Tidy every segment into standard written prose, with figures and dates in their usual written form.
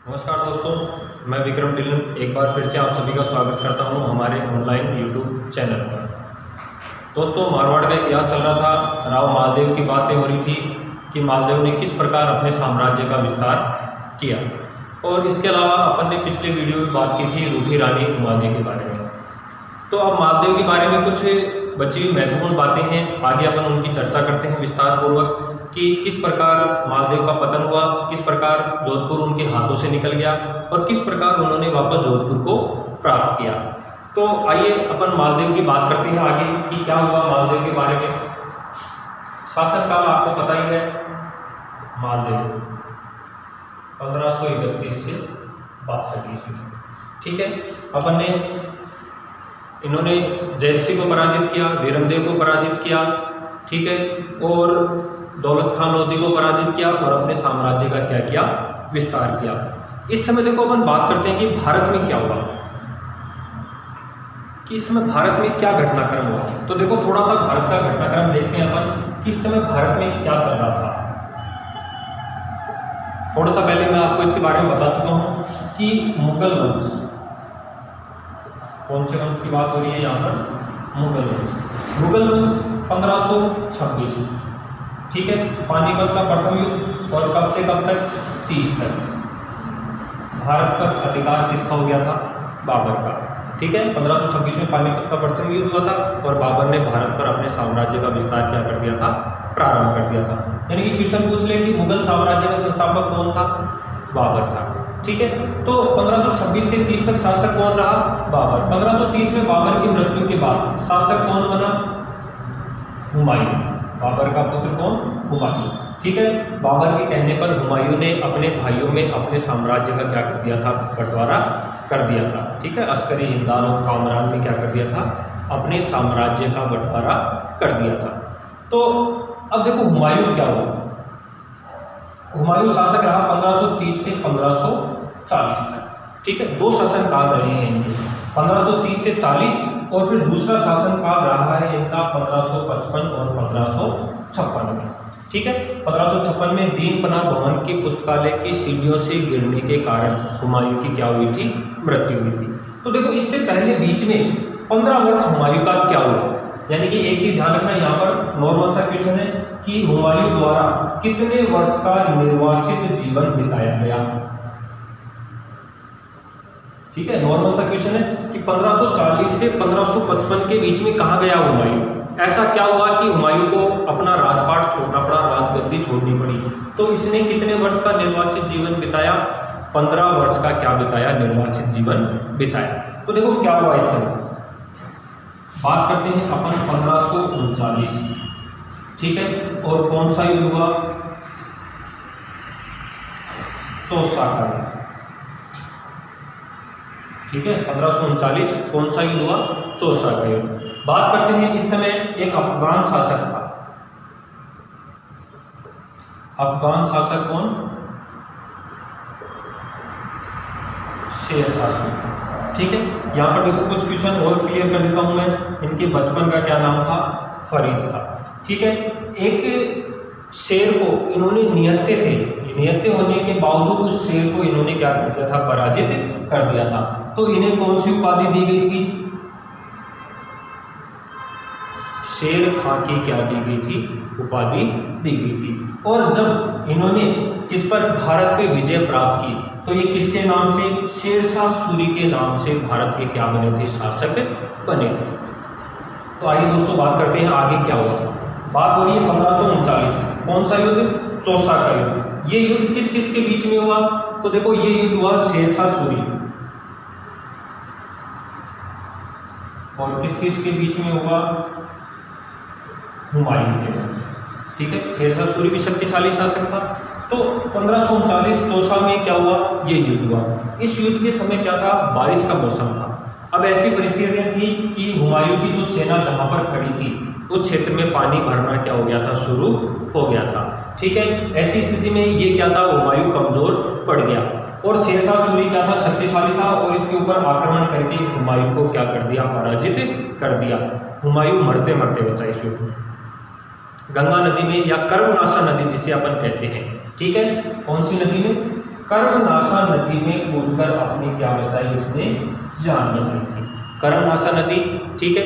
नमस्कार दोस्तों, मैं विक्रम ढिल्लन एक बार फिर से आप सभी का स्वागत करता हूं हमारे ऑनलाइन यूट्यूब चैनल पर। दोस्तों, मारवाड़ का इतिहास चल रहा था। राव मालदेव की बातें हो रही थी कि मालदेव ने किस प्रकार अपने साम्राज्य का विस्तार किया। और इसके अलावा अपन ने पिछले वीडियो में बात की थी रूठी रानी उमादे के बारे में। तो अब मालदेव के बारे में कुछ बची हुई महत्वपूर्ण बातें हैं, आगे अपन उनकी चर्चा करते हैं विस्तार पूर्वक कि किस प्रकार मालदेव का पतन हुआ, किस प्रकार जोधपुर उनके हाथों से निकल गया और किस प्रकार उन्होंने वापस जोधपुर को प्राप्त किया। तो आइए अपन मालदेव की बात करते हैं आगे कि क्या हुआ मालदेव के बारे में। शासनकाल आपको पता ही है, मालदेव 1531 से 62 ईस्वी। ठीक है, अपन ने इन्होंने जैत सिंह को पराजित किया, वीरमदेव को पराजित किया, ठीक है, और दौलत खान लोधी को पराजित किया और अपने साम्राज्य का क्या किया, विस्तार किया। इस समय देखो अपन बात करते हैं कि भारत में क्या हुआ, कि इस समय भारत में क्या घटनाक्रम हुआ। तो देखो थोड़ा सा भारत का घटनाक्रम देखते हैं अपन कि इस समय भारत में क्या चल रहा था। थोड़ा सा पहले मैं आपको इसके बारे में बता चुका हूं कि मुगल वंश, कौन से वंश की बात हो रही है यहाँ पर, मुगल वंश। मुगल वंश 1526, ठीक है, पानीपत का प्रथम युद्ध और कब से कब तक, 30 तक। भारत पर अधिकार किसका हो गया था, बाबर का। ठीक है, 1526 में पानीपत का प्रथम युद्ध हुआ था और बाबर ने भारत पर अपने साम्राज्य का विस्तार क्या कर दिया था, प्रारंभ कर दिया था। यानी कि क्वेश्चन पूछ ले कि मुगल साम्राज्य का संस्थापक कौन था, बाबर था। ठीक है, तो 1526 से 30 तक शासक कौन रहा, बाबर। 1530 में बाबर की मृत्यु के बाद शासक कौन बना, हुमायूं। बाबर का पुत्र कौन, हुमायूं। ठीक है, बाबर के कहने पर हुमायूं ने अपने भाइयों में अपने साम्राज्य का क्या कर दिया था, बंटवारा कर दिया था। ठीक है, अस्करी, हिंदान और कामरान में क्या कर दिया था, अपने साम्राज्य का बंटवारा कर दिया था। तो अब देखो हुमायूं क्या हुआ। हुमायूं शासक रहा 1530 से 1540 तक। ठीक है, दो शासनकाल रहे हैं इनके, 1530 से 40 और फिर दूसरा शासनकाल रहा है इनका 1555 और 1556 में। ठीक है, 1556 में दीन पनाह भवन की पुस्तकालय की सीढ़ियों से गिरने के कारण हुमायूं की क्या हुई थी, मृत्यु हुई थी। तो देखो इससे पहले बीच में 15 वर्ष हुमायूं का क्या हुआ। यानी कि एक चीज ध्यान रखना, यहाँ पर नॉर्मल सा क्वेश्चन है कि हुमायूं द्वारा कितने वर्ष का निर्वासित जीवन बिताया गया। ठीक है, नॉर्मल सा क्वेश्चन है कि 1540 से 1555 के बीच में कहाँ गया हुमायूं। ऐसा क्या हुआ कि हुमायूं को अपना राजपाट छोड़ना पड़ा, राजगद्दी छोड़नी पड़ी। तो इसने कितने वर्ष का निर्वासित जीवन बिताया, 15 वर्ष का क्या बिताया, निर्वासित जीवन बिताया। तो देखो क्या हुआ इस समय, बात करते हैं अपन 1539। ठीक है, और कौन सा युद्ध हुआ, चौसा का युद्ध। ठीक है, 1539 कौन सा युद्ध हुआ, चौसा का युद्ध। बात करते हैं इस समय एक अफगान शासक था। अफगान शासक कौन, शेर शाह सूरी। ठीक है, यहाँ पर देखो कुछ क्वेश्चन और क्लियर कर देता हूं मैं। इनके बचपन का क्या नाम था, फरीद था। ठीक है, एक शेर को इन्होंने निहत्ते थे, निहत्ते होने के बावजूद उस शेर को इन्होंने क्या कर दिया था, पराजित कर दिया था। तो इन्हें कौन सी उपाधि दी गई थी, शेर खां की क्या दी गई थी, उपाधि दी गई थी। और जब इन्होंने किस पर, भारत पे विजय प्राप्त की, तो ये किसके नाम से, शेरशाह सूरी के नाम से भारत के क्या बने थे, शासक बने थे। तो आइए दोस्तों बात करते हैं आगे क्या हुआ। बात हो रही है 1539, कौन सा युद्ध, चौसा का युद्ध। ये युद्ध किस किस के बीच में हुआ, तो देखो ये युद्ध हुआ शेरशाह सूरी और किस किस के बीच में हुआ, हुमायूं के बीच। ठीक है, शेरशाह सूरी भी शक्तिशाली शासक था। तो 1539 चौसा में क्या हुआ, ये युद्ध हुआ। इस युद्ध के समय क्या था, बारिश का मौसम था। अब ऐसी परिस्थितियां थी कि हुमायूं की जो सेना जहां पर खड़ी थी उस क्षेत्र में पानी भरना क्या हो गया था, शुरू हो गया था। ठीक है, ऐसी स्थिति में ये क्या था, हुमायूं कमजोर पड़ गया और शेरशाह सूरी क्या था, शक्तिशाली था और इसके ऊपर आक्रमण करके हुमायूं को क्या कर दिया, पराजित कर दिया। हुमायूं मरते मरते बचा इस युद्ध में, गंगा नदी में, या कर्मनाशा नदी जिसे अपन कहते हैं। ठीक है, कौन सी नदी में, कर्मनाशा नदी में कूदकर अपनी क्या बचाई, इसने जान बचाई थी। कर्मनाशा नदी, ठीक है,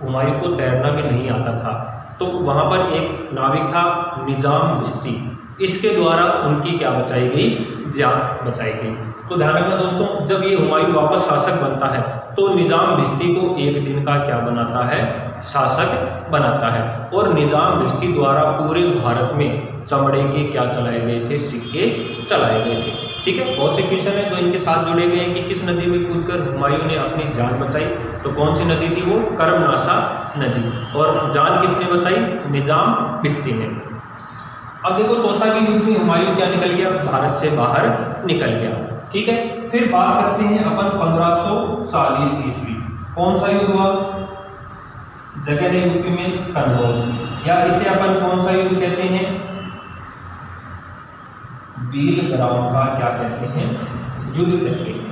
हुमायूं को तैरना भी नहीं आता था, तो वहां पर एक नाविक था निजाम बिस्ती, इसके द्वारा उनकी क्या बचाई गई, जान बचाई गई। तो ध्यान रखना दोस्तों, जब ये हुमायूं वापस शासक बनता है तो निजाम बिस्ती को एक दिन का क्या बनाता है, शासक बनाता है। और निजाम बिस्ती द्वारा पूरे भारत में चमड़े के क्या चलाए गए थे, सिक्के चलाए गए थे। ठीक है, बहुत से क्वेश्चन है जो इनके साथ जुड़े गए हैं कि किस नदी में कूदकर हुमायूं ने अपनी जान बचाई, तो कौन सी नदी थी वो, कर्मनाशा नदी। और जान किसने बचाई, निजाम बिस्ती ने। अब देखो चौसा के युद्ध में हुमायूं क्या निकल गया, भारत से बाहर निकल गया। ठीक है, फिर बात करते हैं अपन 1540 ईस्वी, कौन सा युद्ध हुआ, जगह है यूपी में कन्नौज, या इसे अपन कौन सा युद्ध कहते हैं, बीलग्राम का क्या कहते हैं, युद्ध कहते हैं।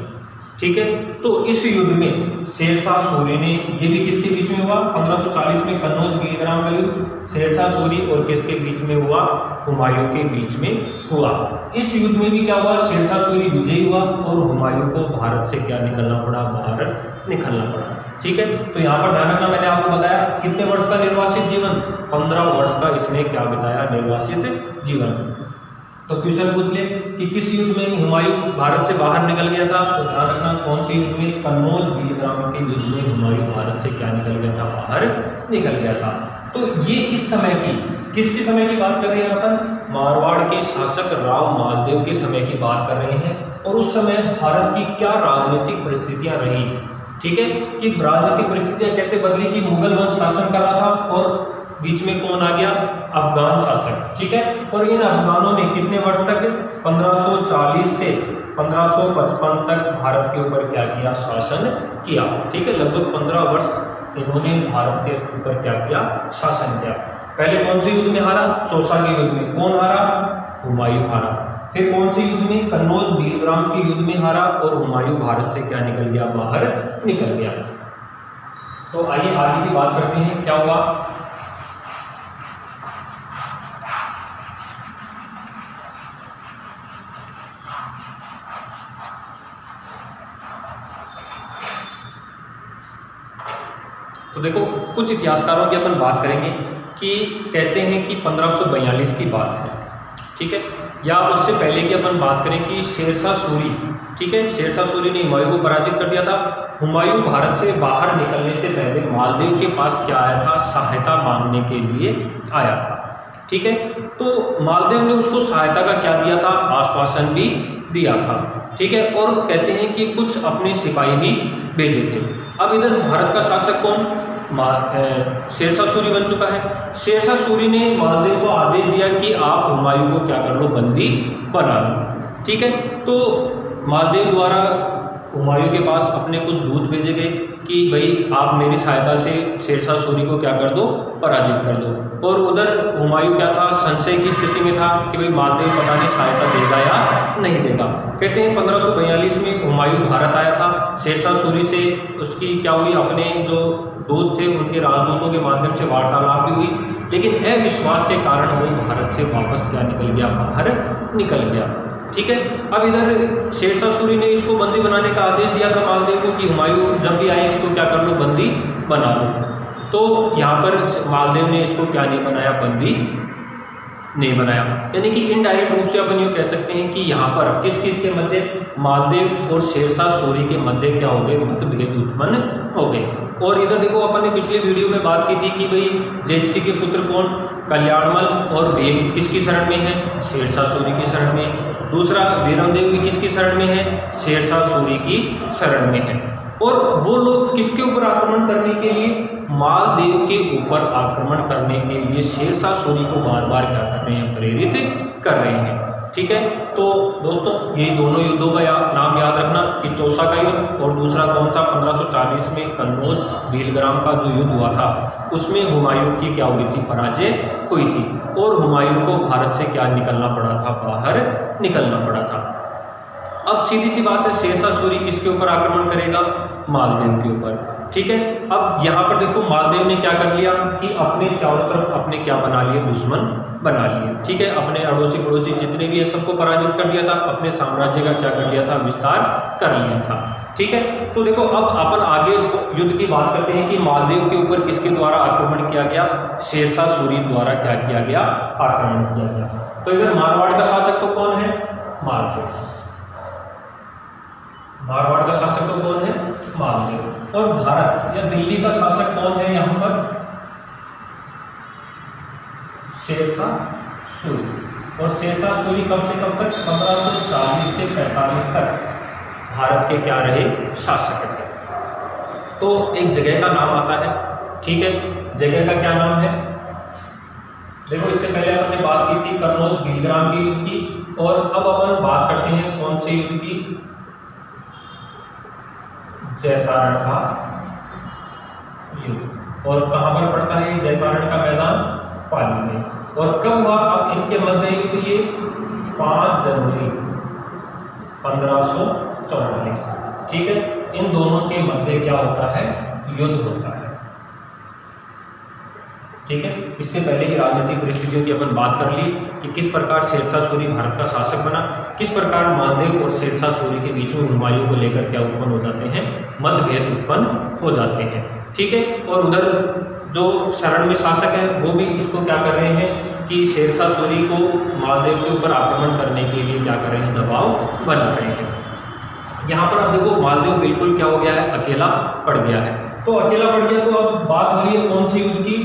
ठीक है, तो इस युद्ध में शेरशाह सूरी ने, ये भी किसके बीच में हुआ, 1540 में कन्नौज बीलग्राम का युद्ध शेरशाह सूरी और किसके बीच में हुआ, हुमायूं के बीच में हुआ। इस युद्ध में भी क्या हुआ, शेरशाह सूरी विजयी हुआ और हुमायूं को भारत से क्या निकलना पड़ा, बाहर निकलना पड़ा। ठीक है, तो यहाँ पर ध्यान रखना, मैंने आपको बताया कितने वर्ष का निर्वासित जीवन, 15 वर्ष का इसने क्या बिताया, निर्वासित जीवन। तो क्वेश्चन पूछ ले कि किस युद्ध में हुमायूं भारत से बाहर निकल गया था, तो ध्यान रखना कौन सी युद्ध में, कन्नौज बीलग्राम के युद्ध में हुमायूं भारत से क्या निकल गया था, बाहर निकल गया था। तो ये इस समय की, किसके समय की बात कर रहे हैं अपन, मारवाड़ के शासक राव मालदेव के समय की बात कर रहे हैं। और उस समय भारत की क्या राजनीतिक परिस्थितियां रही, ठीक है, कि राजनीतिक परिस्थितियां कैसे बदली, कि मुगल वंश शासन कर रहा था और बीच में कौन आ गया, अफगान शासक। ठीक है, और इन अफगानों ने कितने वर्ष तक, 1540 से 1555 तक भारत के ऊपर क्या किया, शासन किया। ठीक है, लगभग 15 वर्ष इन्होंने भारत के ऊपर क्या किया, शासन किया। पहले कौन से युद्ध में हारा, चौसा के युद्ध में, कौन हारा, हुमायूं हारा। फिर कौन से युद्ध में, कन्नौज बीलग्राम के युद्ध में हारा और हुमायूं भारत से क्या निकल गया, बाहर निकल गया। तो आइए आगे की बात करते हैं, क्या हुआ। तो देखो कुछ इतिहासकारों की अपन बात करेंगे कि कहते हैं कि 1542 की बात है, ठीक है, या उससे पहले की अपन बात करें कि शेरशाह सूरी, ठीक है, शेरशाह सूरी ने हुमायूं को पराजित कर दिया था। हुमायूं भारत से बाहर निकलने से पहले मालदेव के पास क्या आया था, सहायता मांगने के लिए आया था। ठीक है, तो मालदेव ने उसको सहायता का क्या दिया था, आश्वासन भी दिया था। ठीक है, और कहते हैं कि कुछ अपने सिपाही भी भेजे थे। अब इधर भारत का शासक कौन, शेरशाह सूरी बन चुका है। शेरशाह सूरी ने मालदेव को आदेश दिया कि आप हुमायूं को क्या कर लो, बंदी बना लो। ठीक है, तो मालदेव द्वारा हुमायूं के पास अपने कुछ दूत भेजे गए कि भाई आप मेरी सहायता से शेरशाह सूरी को क्या कर दो, पराजित कर दो। और उधर हुमायूं क्या था, संशय की स्थिति में था कि भाई मालदेव पता नहीं सहायता देगा या नहीं देगा। कहते हैं 1542 में हुमायूं भारत आया था, शेरशाह सूरी से उसकी क्या हुई, अपने जो दूत थे उनके राजदूतों के माध्यम से वार्तालाप भी हुई, लेकिन अविश्वास के कारण वो भारत से वापस क्या निकल गया, बाहर निकल गया। ठीक है, अब इधर शेरशाह सूरी ने इसको बंदी बनाने का आदेश दिया था मालदेव को कि हुमायूं जब भी आए इसको क्या कर लो, बंदी बना लो। तो यहाँ पर मालदेव ने इसको क्या नहीं बनाया, बंदी नहीं बनाया। यानी कि इनडायरेक्ट रूप से अपन ये कह सकते हैं कि यहाँ पर किस किस के मध्य, मालदेव और शेरशाह सूरी के मध्य क्या हो गए, मतभेद उत्पन्न हो गए। और इधर देखो अपन ने पिछले वीडियो में बात की थी कि भाई जेतसी के पुत्र कौन, कल्याणमल और भीम किसकी शरण में है, शेरशाह सूरी की शरण में। दूसरा वीरमदेव भी किसकी शरण में है, शेरशाह सूरी की शरण में है। और वो लोग किसके ऊपर आक्रमण करने के लिए, मालदेव के ऊपर आक्रमण करने के लिए शेरशाह सूरी को बार बार क्या कर रहे हैं, प्रेरित कर रहे हैं। ठीक है, तो दोस्तों ये दोनों युद्धों का नाम याद रखना कि चौसा का युद्ध और दूसरा कौन सा, 1540 में कन्नौज बीलग्राम का जो युद्ध हुआ था उसमें हुमायूं की क्या हुई थी, पराजय हुई थी और हुमायूं को भारत से क्या निकलना पड़ा था, बाहर निकलना पड़ा था। अब सीधी सी बात है, शेरशाह सूरी किसके ऊपर आक्रमण करेगा, मालदेव के ऊपर। ठीक है, अब यहाँ पर देखो मालदेव ने क्या कर लिया कि अपने चारों तरफ अपने क्या बना लिए, दुश्मन बना लिए। ठीक है, अपने अड़ोसी पड़ोसी जितने भी है सबको पराजित कर दिया था, अपने साम्राज्य का क्या कर लिया था, विस्तार कर लिया था। ठीक है, तो देखो अब अपन आगे युद्ध की बात करते हैं कि मालदेव के ऊपर किसके द्वारा आक्रमण किया गया, शेरशाह सूरी द्वारा क्या किया गया, आक्रमण किया गया। तो इधर मारवाड़ का शासक तो कौन है, मालदेव। मारवाड़ का शासक तो कौन है, मालदेव। और भारत या दिल्ली का शासक कौन है यहाँ पर, शेरशाह सूरी। और शेरशाह सूरी कब से कब तक, 1540 से 45 तक भारत के क्या रहे, शासक रहे। तो एक जगह का नाम आता है, ठीक है, जगह का क्या नाम है, देखो इससे पहले अपन ने बात की थी कन्नौज भीलग्राम के युद्ध की, और अब अपन बात करते हैं कौन से युद्ध की, जैतारण का युद्ध। और कहां पर पड़ता है जैतारण का मैदान, पाली में। और कब हुआ, अब इनके मध्य युद्ध ये 5 जनवरी 1544, ठीक है, इन दोनों के मध्य क्या होता है, युद्ध होता है। ठीक है, इससे पहले की राजनीतिक परिस्थितियों की अपन बात कर ली कि किस प्रकार शेरशाह सूरी भारत का शासक बना, किस प्रकार मालदेव और शेरशाह सूरी के बीच में हुमायूं को लेकर क्या उत्पन्न हो जाते हैं, मतभेद उत्पन्न हो जाते हैं। ठीक है, और उधर जो शरण में शासक है वो भी इसको क्या कर रहे हैं कि शेरशाह सूरी को मालदेव के ऊपर आक्रमण करने के लिए क्या कर रहे हैं, दबाव बना रहे हैं। यहाँ पर अब देखो मालदेव बिल्कुल क्या हो गया है, अकेला पड़ गया है। तो अकेला पड़ गया, तो अब बात हो रही है कौन सी युद्ध की,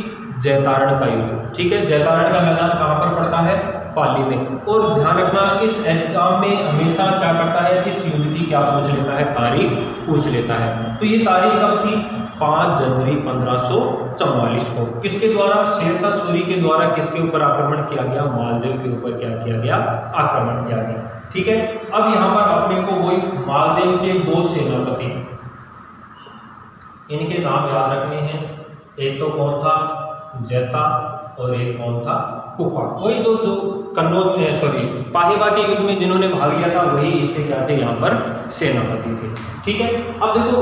जैतारण का युद्ध। ठीक है, जैतारण का मैदान कहाँ पर पड़ता है, पाली में। और ध्यान रखना इस एग्जाम में हमेशा क्या करता है, इस युद्ध की क्या पूछ लेता है, तारीख पूछ लेता है। तो ये तारीख कब थी, 5 जनवरी 1544 को। किसके द्वारा, शेरशाह सूरी के द्वारा किसके ऊपर आक्रमण किया गया, मालदेव के ऊपर क्या किया गया, आक्रमण किया गया। ठीक है, अब यहाँ पर अपने को वही मालदेव के 2 सेनापति, इनके नाम याद रखने हैं। एक तो कौन था, जैता, और एक कौन था, कुपा। वही जो कन्नौज पाहिबा के युद्ध में जिन्होंने भाग लिया था वही इसके क्या थे, यहाँ पर सेनापति थे। ठीक है, अब देखो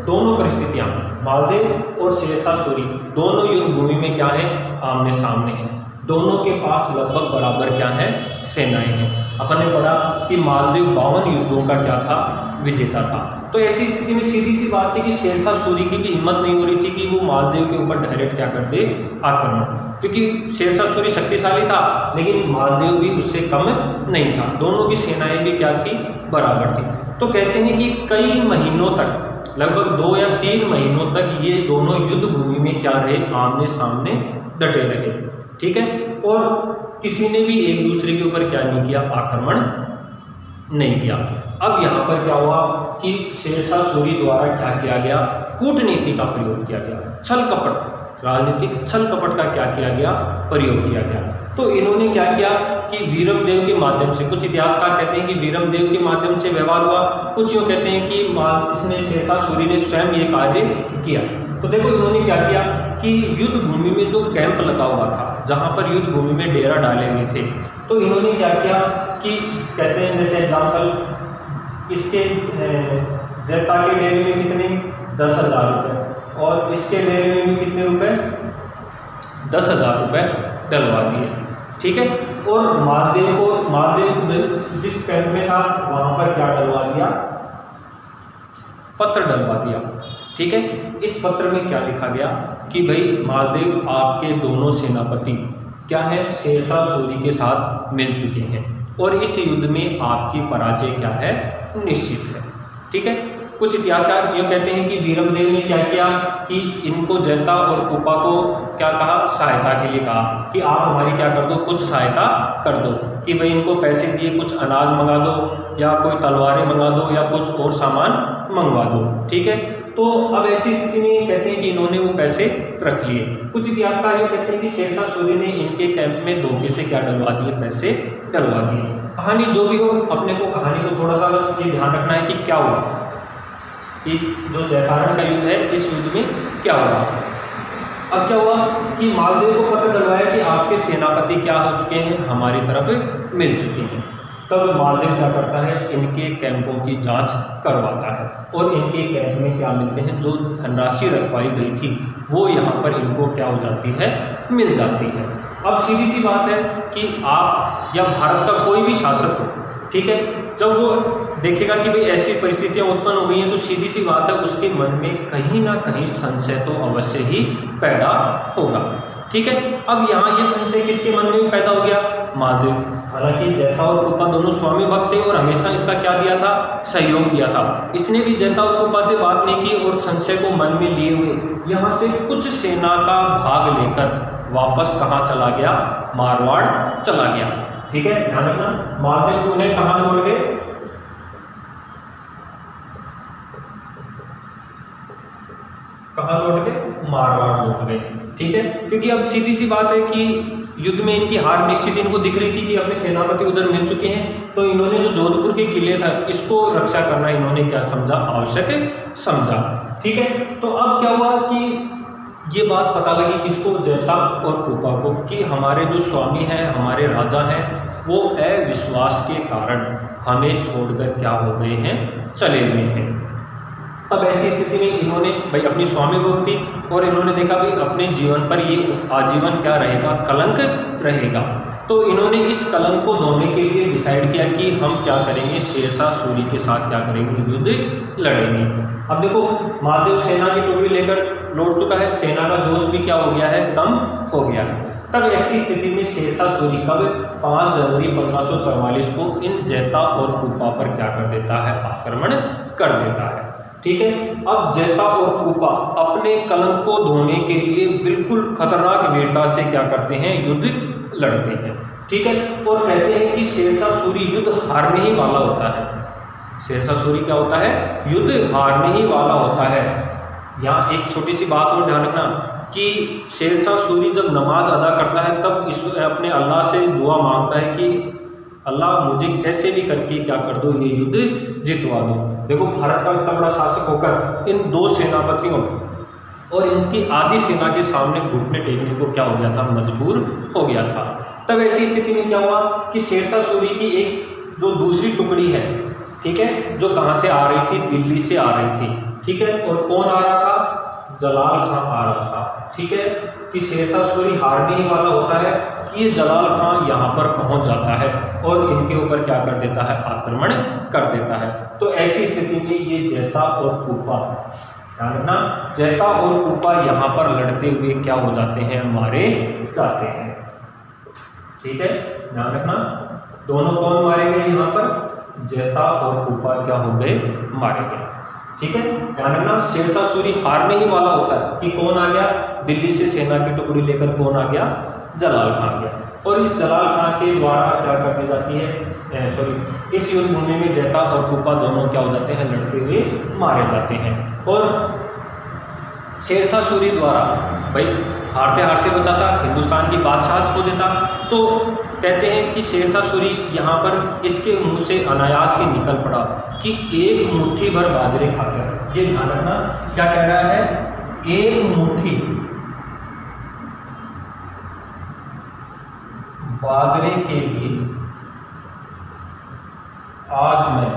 दोनों परिस्थितियां, मालदेव और शेरशाह सूरी दोनों युद्ध भूमि में क्या है, आमने सामने हैं। दोनों के पास लगभग बराबर क्या है, सेनाएं हैं। अपन ने पढ़ा कि मालदेव 52 युद्धों का क्या था, विजेता था। तो ऐसी स्थिति में सीधी सी बात थी कि शेरशाह सूरी की भी हिम्मत नहीं हो रही थी कि वो मालदेव के ऊपर डायरेक्ट क्या कर दे, आक्रमण, क्योंकि शेरशाह सूरी शक्तिशाली था लेकिन मालदेव भी उससे कम नहीं था। दोनों की सेनाएं भी क्या थी, बराबर थी। तो कहते हैं कि कई महीनों तक, लगभग 2 या 3 महीनों तक ये दोनों युद्ध भूमि में क्या रहे, आमने सामने डटे रहे। ठीक है, और किसी ने भी एक दूसरे के ऊपर क्या नहीं किया, आक्रमण नहीं किया। अब यहाँ पर क्या हुआ कि शेरशाह सूरी द्वारा क्या किया गया, कूटनीति का प्रयोग किया गया, छल कपट, राजनीतिक छल कपट का क्या किया गया, प्रयोग किया गया। तो इन्होंने क्या किया कि वीरमदेव के माध्यम से, कुछ इतिहासकार कहते हैं कि वीरमदेव के माध्यम से व्यवहार हुआ, कुछ यूँ कहते हैं कि इसमें शेरशाह सूरी ने स्वयं ये कार्य किया। तो देखो इन्होंने क्या किया कि युद्ध भूमि में जो कैंप लगा हुआ था, जहाँ पर युद्ध भूमि में डेरा डाले हुए थे, तो इन्होंने क्या किया कि कहते हैं जैसे एग्जाम्पल इसके जैता के डेरे में कितने 10,000 रुपये और इसके डेरे में भी कितने रुपए, 10,000 रुपये डलवा दिए। ठीक है, और मालदेव जिस कैंप में था वहाँ पर क्या डलवा दिया, पत्र डलवा दिया। ठीक है, इस पत्र में क्या लिखा गया कि भाई मालदेव आपके दोनों सेनापति क्या है, शेरशाह सूरी के साथ मिल चुके हैं और इस युद्ध में आपकी पराजय क्या है, निश्चित है। ठीक है, कुछ इतिहासकार ये कहते हैं कि वीरमदेव ने क्या किया कि इनको जैता और कुपा को क्या कहा, सहायता के लिए कहा कि आप हमारी क्या कर दो, कुछ सहायता कर दो, कि भाई इनको पैसे दिए, कुछ अनाज मंगा दो या कोई तलवारें मंगा दो या कुछ और सामान मंगवा दो। ठीक है, तो अब ऐसी स्थिति में कहते हैं कि इन्होंने वो पैसे रख लिए। कुछ इतिहासकार ये कहते हैं कि शेरशाह सूरी ने इनके कैंप में धोखे से क्या डलवा दिए, पैसे डलवा दिए। कहानी जो भी हो, अपने को कहानी को थोड़ा सा बस ये ध्यान रखना है कि क्या हुआ, कि जो जैतारण का युद्ध है इस युद्ध में क्या हुआ। अब क्या हुआ कि मालदेव को पत्र डलवाया कि आपके सेनापति क्या हो चुके हैं, हमारी तरफ मिल चुके हैं। तब मालदेव क्या करता है, इनके कैंपों की जांच करवाता है और इनके कैंप में क्या मिलते हैं, जो धनराशि रखवाई गई थी वो यहाँ पर इनको क्या हो जाती है, मिल जाती है। अब सीधी सी बात है कि आप या भारत का कोई भी शासक हो, ठीक है, जब वो देखेगा कि भाई ऐसी परिस्थितियां उत्पन्न हो गई हैं, तो सीधी सी बात है उसके मन में कहीं ना कहीं संशय तो अवश्य ही पैदा होगा। ठीक है, अब यहाँ ये संशय किसके मन में पैदा हो गया? महादेव। हालांकि जैता और कृपा दोनों स्वामी भक्त थे और हमेशा इसका क्या दिया था? सहयोग दिया था। इसने भी जैता और कृपा से बात नहीं की और संशय को मन में लिए हुए यहाँ से कुछ सेना का भाग लेकर वापस कहाँ चला गया? मारवाड़ चला गया। ठीक है, ध्यान रखना, महादेव उन्हें कहाँ लौट गए? कहाँ लौट गए? मारवाड़ लौट गए। ठीक है, क्योंकि अब सीधी सी बात है कि युद्ध में इनकी हार निश्चित इनको दिख रही थी कि अपने सेनापति उधर मिल चुके हैं, तो इन्होंने जो जोधपुर के किले था इसको रक्षा करना इन्होंने क्या समझा? आवश्यक समझा। ठीक है, तो अब क्या हुआ कि ये बात पता लगी किसको? जैता और कृपा को, कि हमारे जो स्वामी हैं, हमारे राजा हैं, वो अविश्वास के कारण हमें छोड़कर क्या हो गए हैं? चले गए हैं। अब ऐसी स्थिति में इन्होंने भाई अपनी स्वामी भक्ति और इन्होंने देखा भाई अपने जीवन पर ये आजीवन क्या रहेगा? कलंक रहेगा। तो इन्होंने इस कलंक को धोने के लिए डिसाइड किया कि हम क्या करेंगे? शेरशाह सूरी के साथ क्या करेंगे? युद्ध लड़ेंगे। अब देखो, महादेव सेना की टुकड़ी लेकर लौट चुका है, सेना का जोश भी क्या हो गया है? कम हो गया है। तब ऐसी स्थिति में शेरशाह सूरी कब 5 जनवरी 1544 को इन जैता और कृपा पर क्या कर देता है? आक्रमण कर देता है। ठीक है, अब जैता और कृपा अपने कलंक को धोने के लिए बिल्कुल खतरनाक वीरता से क्या करते हैं? युद्ध लड़ते हैं। ठीक है, और कहते हैं कि शेरशाह सूरी युद्ध हारने ही वाला होता है। शेरशाह सूरी क्या होता है? युद्ध हारने ही वाला होता है। यहाँ एक छोटी सी बात और ध्यान रखना कि शेरशाह सूरी जब नमाज अदा करता है तब इस अपने अल्लाह से दुआ मांगता है कि अल्लाह मुझे कैसे भी करके क्या कर दो, ये युद्ध जितवा दो। देखो, भारत का इतना बड़ा शासक होकर इन दो सेनापतियों और इनकी आधी सेना के सामने घुटने टेकने को क्या हो गया था? मजबूर हो गया था। तब ऐसी स्थिति में क्या हुआ कि शेरशाह सूरी की एक जो दूसरी टुकड़ी है, ठीक है, जो कहाँ से आ रही थी? दिल्ली से आ रही थी। ठीक है, और कौन आ रहा था? जलाल खां आ रहा था। ठीक है, कि शेरशाह सूरी हारने ही वाला होता है कि ये जलाल खां यहाँ पर पहुँच जाता है और इनके ऊपर क्या कर देता है? आक्रमण कर देता है। तो ऐसी स्थिति में ये जैता और कृपा, ध्यान रखना, जैता और कृपा यहाँ पर लड़ते हुए क्या हो जाते हैं? मारे जाते हैं। ठीक है, ध्यान रखना, दोनों कौन मारे गए यहाँ पर? जैता और कृपा क्या हो गए? मारे गए। ठीक है, ध्यान रखना, शेरशाह सूरी हारने ही वाला होता है कि कौन आ गया? दिल्ली से सेना की टुकड़ी लेकर कौन आ गया? जलाल खां आ गया। और इस जलाल खां के द्वारा क्या कर दी जाती है? इस युद्ध भूमि में जैता और कृपा दोनों क्या हो जाते हैं? लड़ते हुए मारे जाते हैं। और शेरशाह सूरी द्वारा भाई हारते हारते बचा था, हिंदुस्तान की बादशाहत खो देता। तो कहते हैं कि शेरशाह सूरी यहाँ पर इसके मुंह से अनायास ही निकल पड़ा कि एक मुट्ठी भर बाजरे खाकर, ये ध्यान रखना, क्या कह रहा है? एक मुट्ठी बाजरे के लिए आज मैं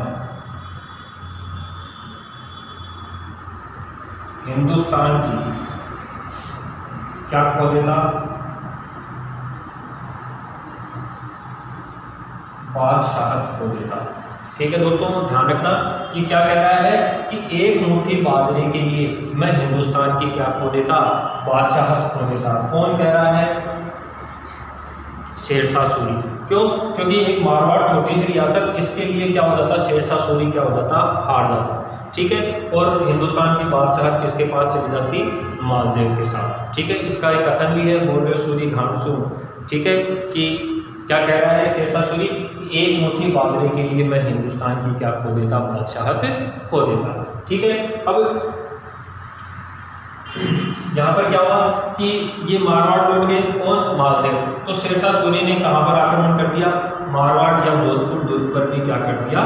हिंदुस्तान की क्या खो देता? बादशाहत खो देता। ठीक है दोस्तों, ध्यान रखना कि क्या कह रहा है कि एक मुट्ठी बाजरे के लिए मैं हिंदुस्तान की क्या खो देता? बादशाहत खो देता। कौन कह रहा है? शेरशाह सूरी। क्यों? क्योंकि एक मारवाड़ छोटी सी रियासत, इसके लिए क्या हो जाता? शेरशाह सूरी क्या हो जाता? हार जाता। ठीक है, और हिंदुस्तान की बादशाहत किसके पास चली जाती? मालदेव के साथ। ठीक है, इसका एक कथन भी है, बोले सूरी घानसू। ठीक है, कि क्या कह रहा है शेरशाह सूरी? एक मुट्ठी बाजरे के लिए मैं हिंदुस्तान की क्या खो देता? बादशाहत खो देता। ठीक है, अब यहाँ पर क्या हुआ कि ये मारवाड़ लौट गए। कौन? मालदेव। तो शेरशाह सूरी ने कहाँ पर आक्रमण कर दिया? मारवाड़ या जोधपुर दुर्ग पर भी क्या कर दिया?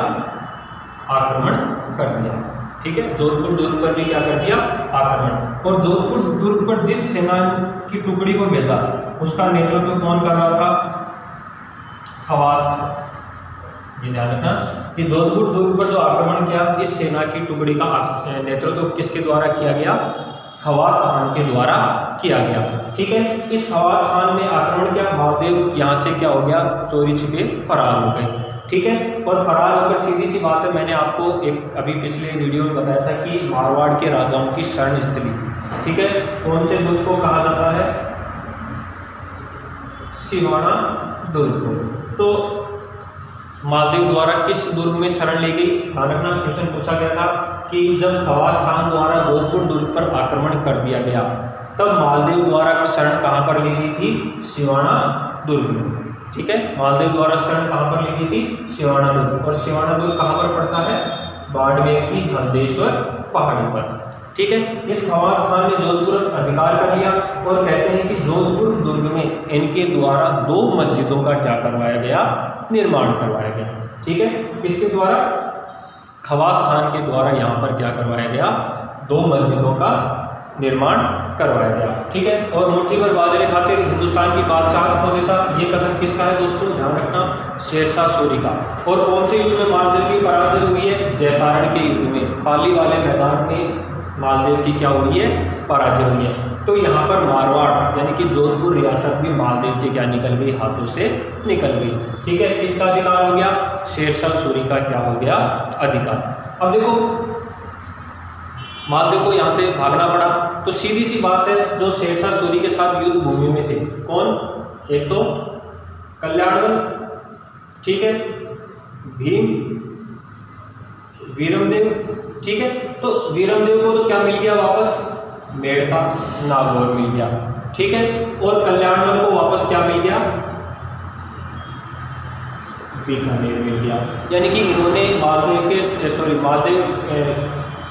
आक्रमण कर दिया। ठीक है, जोधपुर दुर्ग पर भी क्या कर दिया? आक्रमण। और जोधपुर दुर्ग पर जिस सेना की टुकड़ी को भेजा उसका नेतृत्व कौन कर रहा था? खवास था। ये ध्यान रखना कि जोधपुर दुर्ग पर जो आक्रमण किया, इस सेना की टुकड़ी का नेतृत्व किसके द्वारा किया गया? खवास खान के द्वारा किया गया। ठीक है, इस खवास खान ने आक्रमण किया, मालदेव यहाँ से क्या हो गया, चोरी छिपे फरार हो गए। ठीक है, और फरार होकर सीधी सी बात है, मैंने आपको एक अभी पिछले वीडियो में बताया था कि मारवाड़ के राजाओं की शरण स्थली, ठीक है, कौन से दुर्ग को कहा जाता है, सिवाना दुर्ग को। तो मालदेव द्वारा किस दुर्ग में शरण ली गई, ध्यान रखना, क्वेश्चन पूछा गया था कि जब खवास खान द्वारा जोधपुर दुर्ग पर आक्रमण कर दिया गया तब मालदेव द्वारा शरण कहाँ पर ली गई थी, सिवाना दुर्ग में। ठीक है, मालदेव द्वारा शरण कहाँ पर ली गई थी, सिवाना दुर्ग। और सिवाना दुर्ग कहाँ पर पड़ता है, बाड़मेर की हल्देश्वर पहाड़ी पर। ठीक है, इस खवास खान ने जोधपुर अधिकार कर लिया और कहते हैं कि जोधपुर दुर्ग में इनके द्वारा 2 मस्जिदों का क्या करवाया गया, निर्माण करवाया गया। ठीक है, किसके द्वारा, खवास खान के द्वारा यहाँ पर क्या करवाया गया, 2 मस्जिदों का निर्माण करवाया गया। ठीक है, और मुट्ठी भर बाजरे खातिर हिंदुस्तान की बादशाह खो देता, ये कथन किसका है दोस्तों, ध्यान रखना, शेरशाह सूरी का। और कौन से युद्ध में मालदेव की पराजय हुई है, जयतारण के युद्ध में, पाली वाले मैदान में मालदेव की क्या हुई है, पराजय हुई है। तो यहाँ पर मारवाड़ यानी कि जोधपुर रियासत भी मालदेव के क्या निकल गई, हाथों से निकल गई। ठीक है, किसका अधिकार हो गया, शेरशाह सूरी का क्या हो गया, अधिकार। अब देखो मालदेव को यहाँ से भागना पड़ा, तो सीधी सी बात है, जो शेरशाह सूरी के साथ युद्ध भूमि में थे, कौन, एक तो कल्याणवन, ठीक है, भीम, वीरमदेव। ठीक है, तो वीरमदेव को तो क्या मिल गया वापस, मेड़ता नागौर मिल गया। ठीक है, और कल्याणवर को वापस क्या मिल गया, बीकानेर मिल गया। यानी कि इन्होंने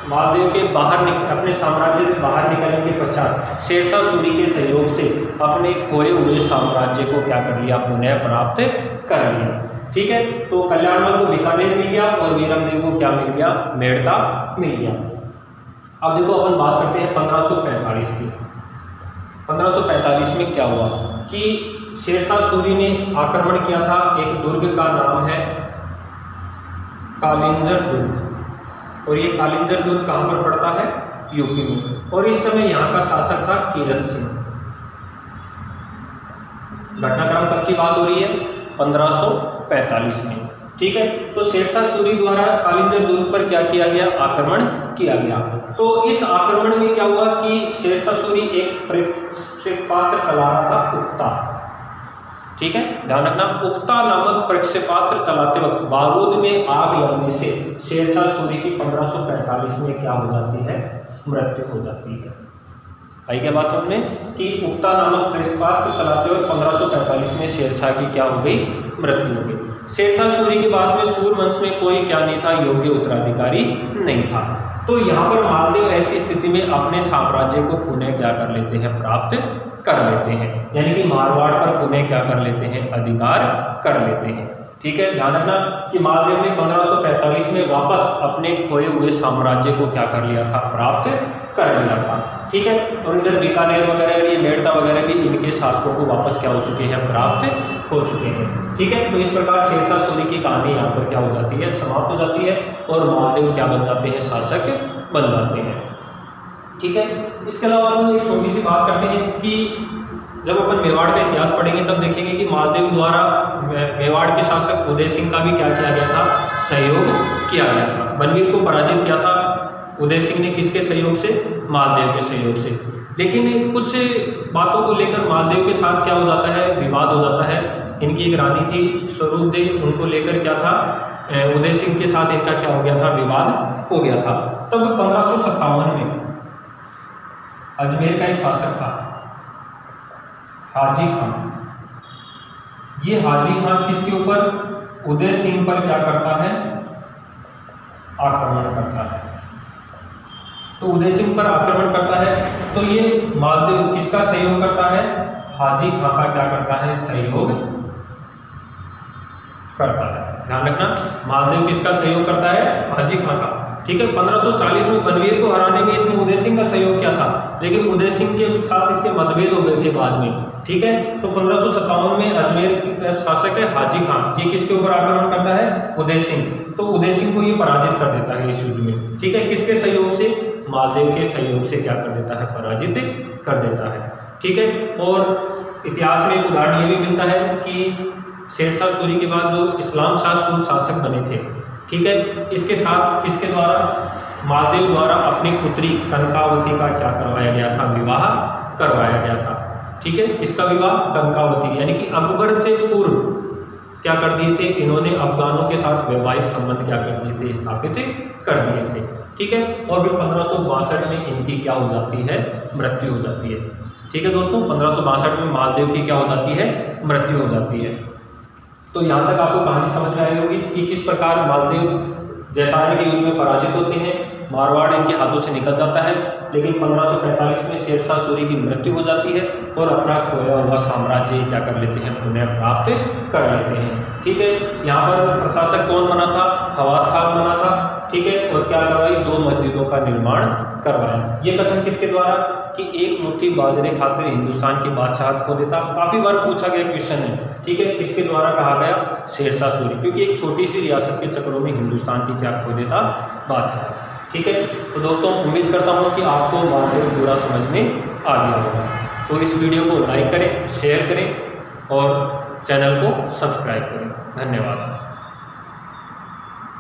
मालदेव के बाहर अपने साम्राज्य से बाहर निकलने के पश्चात शेरशाह सूरी के सहयोग से अपने खोए हुए साम्राज्य को क्या कर लिया, पुनः प्राप्त कर लिया। ठीक है, तो कल्याणवर को बीकानेर मिल गया और वीरमदेव को क्या मिल गया, मेड़ता मिल गया। अब देखो अपन बात करते हैं 1545 की। 1545 में क्या हुआ कि शेरशाह सूरी ने आक्रमण किया था, एक दुर्ग का नाम है कालिंजर दुर्ग, और ये कालिंजर दुर्ग कहाँ पर पड़ता है, यूपी में। और इस समय यहाँ का शासक था कीरत सिंह। घटनाक्रम कब की बात हो रही है, 1545 में। ठीक है, तो शेरशाह सूरी द्वारा कालिंजर दुर्ग पर क्या किया गया, आक्रमण किया गया। तो इस आक्रमण में क्या हुआ कि शेरशाह सूरी एक प्रक्षेपास्त्र चला रहा था, उक्ता। ठीक है, ध्यान रखना, उक्ता नामक प्रक्षेपास्त्र चलाते वक्त बारूद में आग लगने से शेरशाह सूरी की 1545 में क्या हो जाती है, मृत्यु हो जाती है। आई क्या बात समझ में कि उक्ता नामक प्रक्षेपास्त्र चलाते वक्त 1545 में शेरशाह की क्या हो गई, मृत्यु हो गई। शेरशाह सूरी के बाद में सूरवंश में कोई क्या नहीं था, योग्य उत्तराधिकारी नहीं था। तो यहाँ पर मालदेव ऐसी स्थिति में अपने साम्राज्य को पुनः क्या कर लेते हैं, प्राप्त कर लेते हैं, यानी कि मारवाड़ पर पुनः क्या कर लेते हैं, अधिकार कर लेते हैं। ठीक है, ध्यान रखना कि मालदेव ने 1545 में वापस अपने खोए हुए साम्राज्य को क्या कर लिया था, प्राप्त कर लिया था। ठीक है, और इधर बीकानेर वगैरह, ये मेड़ता वगैरह भी इनके शासकों को वापस क्या हो चुके हैं, प्राप्त हो चुके हैं। ठीक है, तो इस प्रकार शेरशाह सूरी की कहानी यहाँ पर क्या हो जाती है, समाप्त हो जाती है, और मालदेव क्या बन जाते हैं, शासक बन जाते हैं। ठीक है, इसके अलावा हम एक छोटी सी बात करते हैं कि जब अपन मेवाड़ का इतिहास पढ़ेंगे तब देखेंगे कि मालदेव द्वारा मेवाड़ के शासक उदय सिंह का भी क्या किया गया था, सहयोग किया गया था। बनवीर को पराजित किया था उदय सिंह ने, किसके सहयोग से, मालदेव के सहयोग से। लेकिन कुछ बातों को लेकर मालदेव के साथ क्या हो जाता है, विवाद हो जाता है। इनकी एक रानी थी स्वरूप देव, उनको लेकर क्या था, उदय सिंह के साथ इनका क्या हो गया था, विवाद हो गया था। तब 1557 में अजमेर का एक शासक था हाजी खान। ये हाजी खान किसके ऊपर, उदय सिंह पर क्या करता है, आक्रमण करता है। तो उदय सिंह पर आक्रमण करता है, तो ये मालदेव किसका सहयोग करता है, हाजी खान का क्या करता है, सहयोग करता है। ध्यान रखना, मालदेव किसका सहयोग करता है, हाजी खान का। ठीक है, 1540 में बनवीर को हराने में इसने उदय सिंह का सहयोग किया था, लेकिन उदय सिंह के साथ इसके मतभेद हो गए थे बाद में। ठीक है, तो 1557 में अजमेर का शासक है हाजी खान, ये किसके ऊपर आक्रमण करता है, उदय सिंह। तो उदय सिंह को ये पराजित कर देता है इस युद्ध में। ठीक है, किसके सहयोग से, मालदेव के सहयोग से क्या कर देता है, पराजित कर देता है। ठीक है, और इतिहास में एक उदाहरण ये भी मिलता है कि शेरशाह सूरी के बाद जो इस्लाम शाह शासक बने थे, ठीक है, इसके साथ किसके द्वारा, मालदेव द्वारा अपनी पुत्री कनकावती का क्या करवाया गया था, विवाह करवाया गया था। ठीक है, इसका विवाह कनकावती यानी कि अकबर से पूर्व क्या कर दिए थे इन्होंने, अफगानों के साथ वैवाहिक संबंध क्या कर दिए थे, स्थापित कर दिए थे। ठीक है, और फिर 1562 में इनकी क्या हो जाती है, मृत्यु हो जाती है। ठीक है दोस्तों, 1562 में मालदेव की क्या हो जाती है, मृत्यु हो जाती है। तो यहाँ तक आपको कहानी समझ में आई होगी कि किस प्रकार मालदेव जैतारण के युद्ध में पराजित होते हैं, मारवाड़ इनके हाथों से निकल जाता है, लेकिन 1545 में शेरशाह सूरी की मृत्यु हो जाती है और अपना खोया हुआ साम्राज्य क्या कर लेते हैं, पुनः प्राप्त कर लेते हैं। ठीक है, यहाँ पर प्रशासक कौन बना था, खवास खान बना था। ठीक है, और क्या करवाई, 2 मस्जिदों का निर्माण करवाया। ये कथन किसके द्वारा कि एक मुट्ठी बाजरे खातिर हिंदुस्तान की बादशाहत खो देता, काफ़ी बार पूछा गया क्वेश्चन है। ठीक है, किसके द्वारा कहा गया, शेरशाह सूरी, क्योंकि एक छोटी सी रियासत के चक्रों में हिंदुस्तान की क्या खो देता, बादशाह। ठीक है, तो दोस्तों उम्मीद करता हूँ कि आपको मालदेव पूरा समझ में आ गया होगा। तो इस वीडियो को लाइक करें, शेयर करें और चैनल को सब्सक्राइब करें। धन्यवाद।